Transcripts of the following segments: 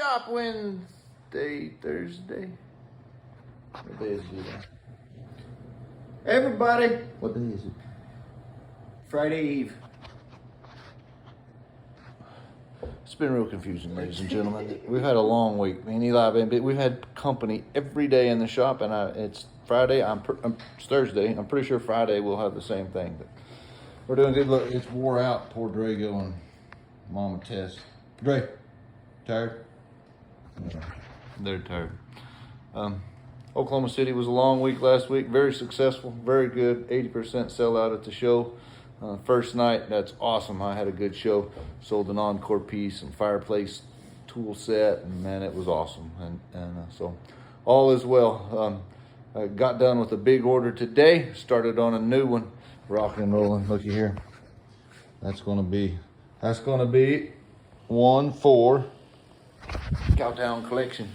shop Wednesday, Thursday. What day is it? Everybody, What day is it? Friday Eve. It's been real confusing, ladies and gentlemen. We've had a long week. Me and Eli have been, we've had company every day in the shop, and it's Friday. It's Thursday. I'm pretty sure Friday we'll have the same thing. But we're doing good. Look, it's wore out. Poor Drago and Mama Tess. Dre, tired? Yeah, they're tired. Oklahoma City was a long week last week. Very successful. Very good. 80% sellout at the show. First night, that's awesome. I had a good show. Sold an encore piece and fireplace tool set, and man, it was awesome. So all is well. I got done with a big order today. Started on a new one. Rocking and rolling. Looky here. That's gonna be 1-4 Cowtown Collection,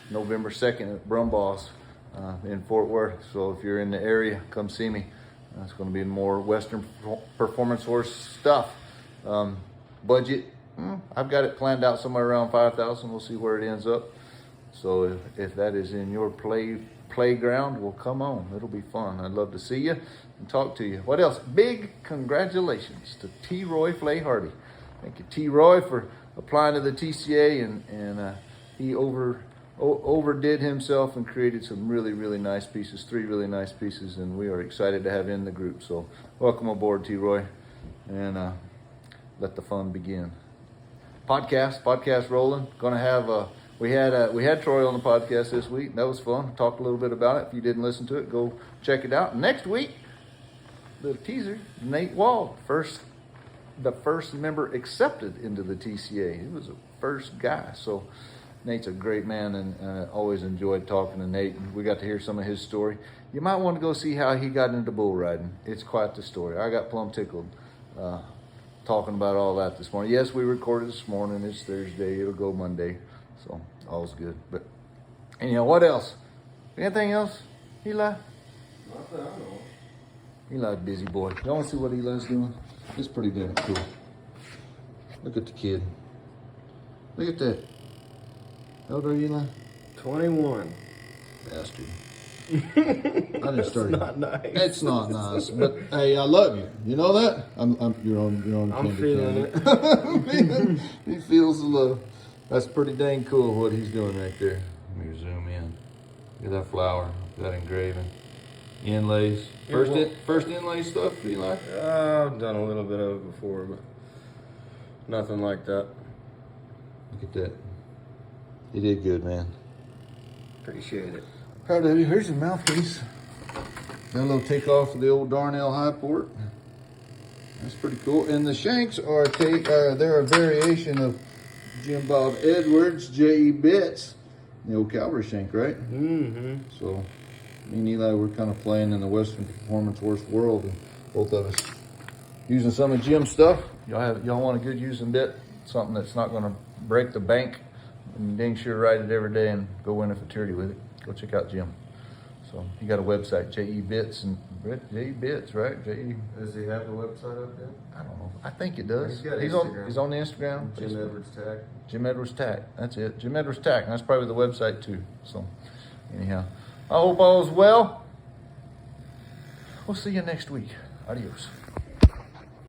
November 2nd at Brumbaugh's in Fort Worth. So if you're in the area, come see me. It's going to be more Western Performance Horse stuff. Budget, I've got it planned out somewhere around $5,000. We'll see where it ends up. So if that is in your playground, well, come on. It'll be fun. I'd love to see you and talk to you. What else? Big congratulations to T. Roy Flay Hardy. Thank you, T. Roy, for applying to the TCA, and he overdid himself and created some really, really nice pieces, 3 really nice pieces, and we are excited to have in the group. So welcome aboard, T. Roy, and let the fun begin. Podcast rolling. Gonna have we had Troy on the podcast this week. That was fun. Talked a little bit about it. If you didn't listen to it, go check it out. Next week, the teaser, Nate Wald, the first member accepted into the TCA. He was the first guy. So Nate's a great man, and always enjoyed talking to Nate. And we got to hear some of his story. You might want to go see how he got into bull riding. It's quite the story. I got plumb tickled talking about all that this morning. Yes, we recorded this morning. It's Thursday. It'll go Monday. So all's good. But anyhow, what else? Anything else, Eli? Not that I know. Eli's a busy boy. Y'all want to see what Eli's doing? It's pretty damn cool. Look at the kid. Look at that. How old are you, Eli? 21. Bastard. I didn't start. It's not nice. It's not nice, but hey, I love you. You know that? You're on. I'm feeling it. He feels the love. That's pretty dang cool what he's doing right there. Let me zoom in. Look at that flower. That engraving. Inlays. First inlay stuff, Eli? I've done a little bit of it before, but nothing like that. Look at that. You did good, man. Appreciate it. Proud of you. Here's the mouthpiece. Got a little takeoff of the old Darnell High Port. That's pretty cool. And the shanks are they're a variation of Jim Bob Edwards, J.E. Bitts, the old Calvary shank, right? Mm-hmm. So me and Eli were kind of playing in the Western Performance Horse world, and both of us using some of Jim's stuff. Y'all want a good using bit, something that's not going to break the bank, and dang sure ride it every day and go win a futurity with it. Go check out Jim. So he got a website, J.E. Bitts, and J.E. Bitts, right? J.E. Does he have the website up there? I don't know. I think it does. He's on the Instagram. Jim Edwards Tack. Jim Edwards Tack. That's it. Jim Edwards Tack. And that's probably the website too. So anyhow, I hope all is well. We'll see you next week. Adios.